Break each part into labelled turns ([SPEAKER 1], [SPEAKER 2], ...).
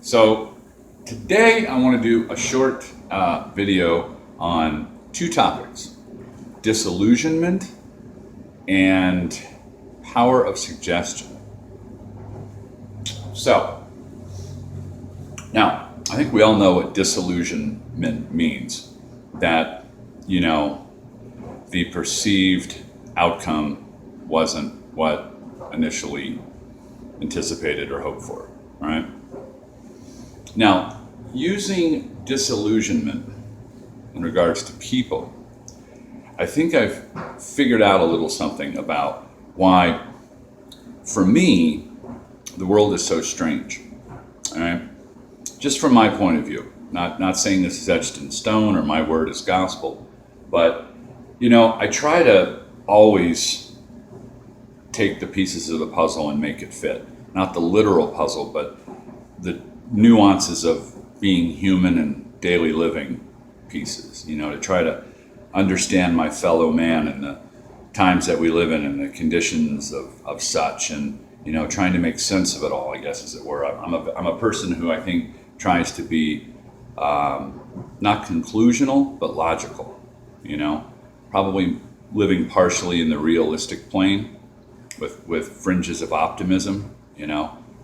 [SPEAKER 1] So today I want to do a short video on two topics: disillusionment and power of suggestion. So now I think we all know what disillusionment means. That, the perceived outcome wasn't what initially anticipated or hoped for, right? Now, using disillusionment in regards to people, I think I've figured out a little something about why, for me, the world is so strange, all right? Just from my point of view, not saying this is etched in stone or my word is gospel, but, I try to always take the pieces of the puzzle and make it fit. Not the literal puzzle, but the nuances of being human and daily living pieces, to try to understand my fellow man and the times that we live in and the conditions of such, and, trying to make sense of it all, I guess, as it were. I'm a person who I think tries to be not conclusional, but logical, probably living partially in the realistic plane with fringes of optimism,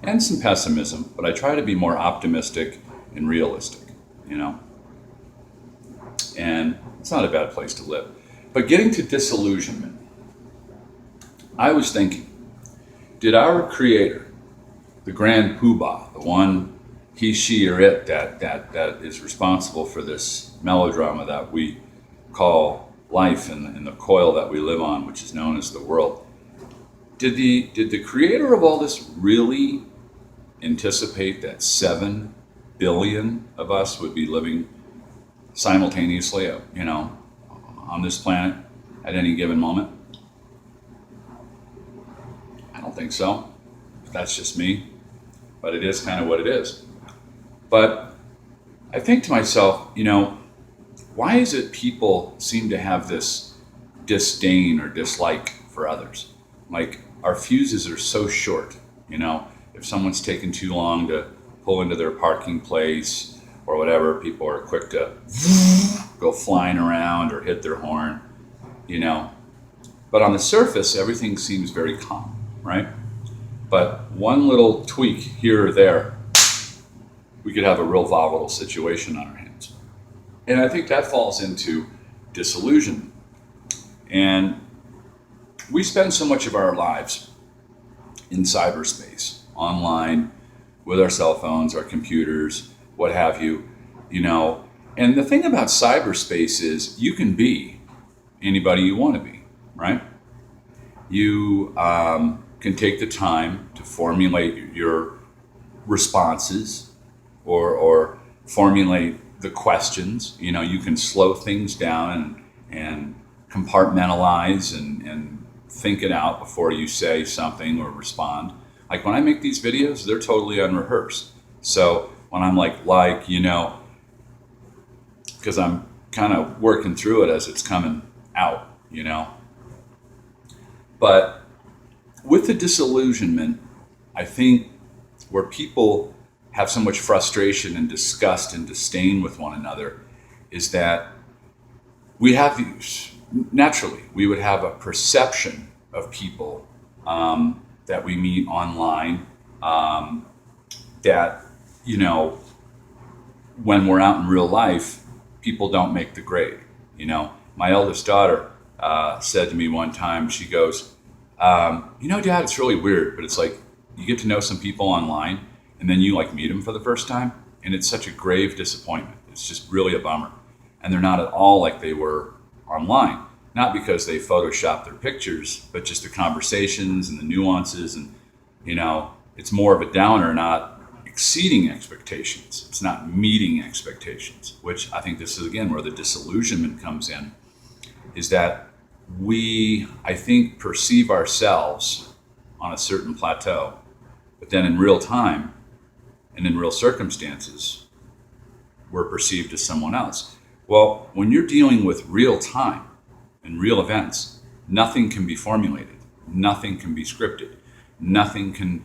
[SPEAKER 1] and some pessimism, but I try to be more optimistic and realistic, and it's not a bad place to live. But getting to disillusionment, I was thinking, did our creator, the grand poobah, the one, he, she, or it that is responsible for this melodrama that we call life and the coil that we live on, which is known as the world, did the creator of all this really anticipate that 7 billion of us would be living simultaneously, on this planet at any given moment? I don't think so. That's just me, but it is kind of what it is. But I think to myself, why is it people seem to have this disdain or dislike for others? Like, our fuses are so short, if someone's taken too long to pull into their parking place or whatever, people are quick to go flying around or hit their horn, But on the surface, everything seems very calm, right? But one little tweak here or there, we could have a real volatile situation on our hands. And I think that falls into disillusionment. And we spend so much of our lives in cyberspace, online, with our cell phones, our computers, what have you, And the thing about cyberspace is you can be anybody you want to be, right? You can take the time to formulate your responses or formulate the questions. You can slow things down and compartmentalize and think it out before you say something or respond. Like when I make these videos, they're totally unrehearsed. So when I'm because I'm kind of working through it as it's coming out, But with the disillusionment, I think where people have so much frustration and disgust and disdain with one another is that we have naturally, we would have a perception of people that we meet online that, when we're out in real life, people don't make the grade. My eldest daughter said to me one time, she goes, Dad, it's really weird, but it's like you get to know some people online and then you meet them for the first time, and it's such a grave disappointment. It's just really a bummer. And they're not at all like they were online. Not because they photoshopped their pictures, but just the conversations and the nuances, and it's more of a downer, not exceeding expectations. It's not meeting expectations, which I think this is again where the disillusionment comes in, is that we, I think, perceive ourselves on a certain plateau, but then in real time and in real circumstances, we're perceived as someone else. Well, when you're dealing with real time and real events, nothing can be formulated, nothing can be scripted, nothing can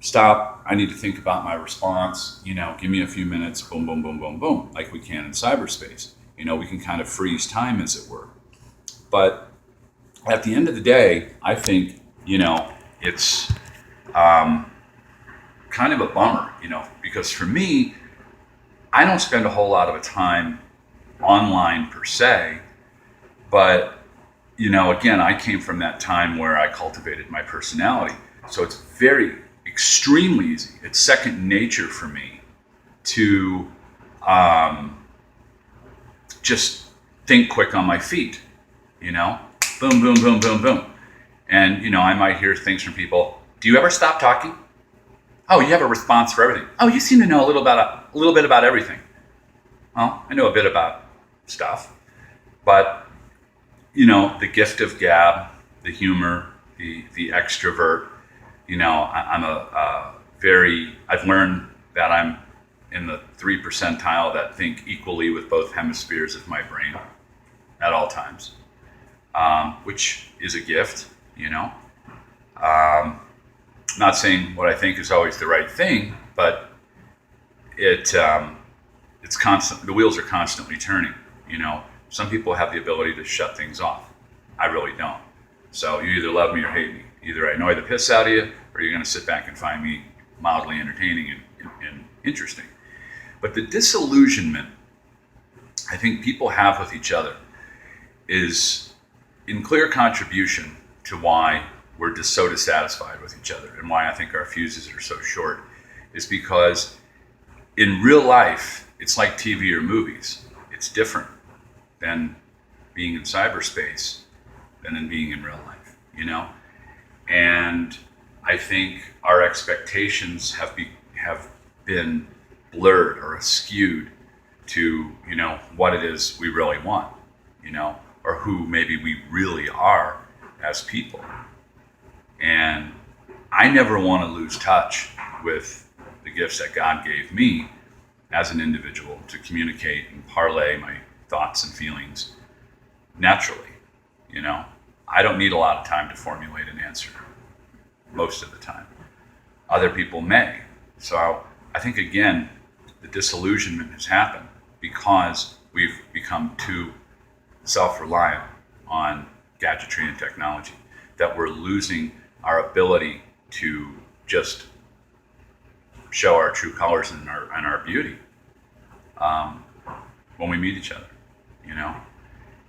[SPEAKER 1] stop, I need to think about my response, give me a few minutes, boom, boom, boom, boom, boom, like we can in cyberspace. We can kind of freeze time, as it were. But at the end of the day, I think, it's kind of a bummer, because for me, I don't spend a whole lot of time online per se, but, again, I came from that time where I cultivated my personality. So it's extremely easy. It's second nature for me to just think quick on my feet, boom, boom, boom, boom, boom. And, I might hear things from people. Do you ever stop talking? Oh, you have a response for everything. Oh, you seem to know a little bit about everything. Well, I know a bit about stuff, but, the gift of gab, the humor, the extrovert, I've learned that I'm in the 3 percentile that think equally with both hemispheres of my brain at all times, which is a gift, Not saying what I think is always the right thing, but it's constant. The wheels are constantly turning, Some people have the ability to shut things off. I really don't. So you either love me or hate me. Either I annoy the piss out of you, or you're going to sit back and find me mildly entertaining and interesting. But the disillusionment I think people have with each other is in clear contribution to why we're just so dissatisfied with each other, and why I think our fuses are so short, is because in real life, it's like TV or movies. It's different than being in cyberspace than in being in real life, And I think our expectations have been blurred or skewed to, what it is we really want, or who maybe we really are as people. And I never want to lose touch with the gifts that God gave me as an individual to communicate and parlay my thoughts and feelings naturally. I don't need a lot of time to formulate an answer most of the time. Other people may. So I think, again, the disillusionment has happened because we've become too self-reliant on gadgetry and technology, that we're losing our ability to just show our true colors and our beauty when we meet each other,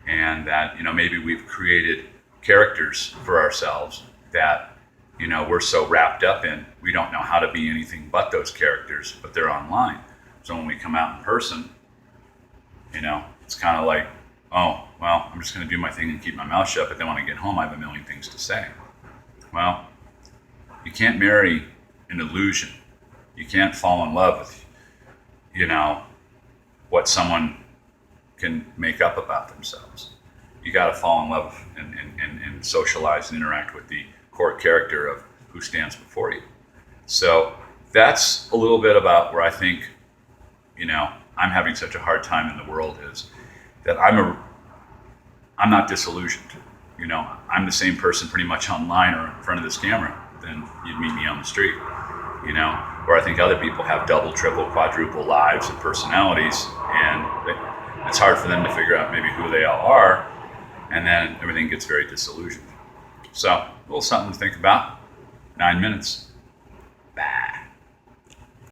[SPEAKER 1] and that, maybe we've created characters for ourselves that, we're so wrapped up in, we don't know how to be anything but those characters, but they're online. So when we come out in person, it's kind of like, oh, well, I'm just going to do my thing and keep my mouth shut, but then when I get home, I have a million things to say. Well, you can't marry an illusion. You can't fall in love with, what someone can make up about themselves. You got to fall in love and socialize and interact with the core character of who stands before you. So that's a little bit about where I think, I'm having such a hard time in the world, is that I'm not disillusioned. I'm the same person pretty much online or in front of this camera than you'd meet me on the street. Where I think other people have double, triple, quadruple lives and personalities, and it's hard for them to figure out maybe who they all are, and then everything gets very disillusioned. So, a little something to think about. 9 minutes.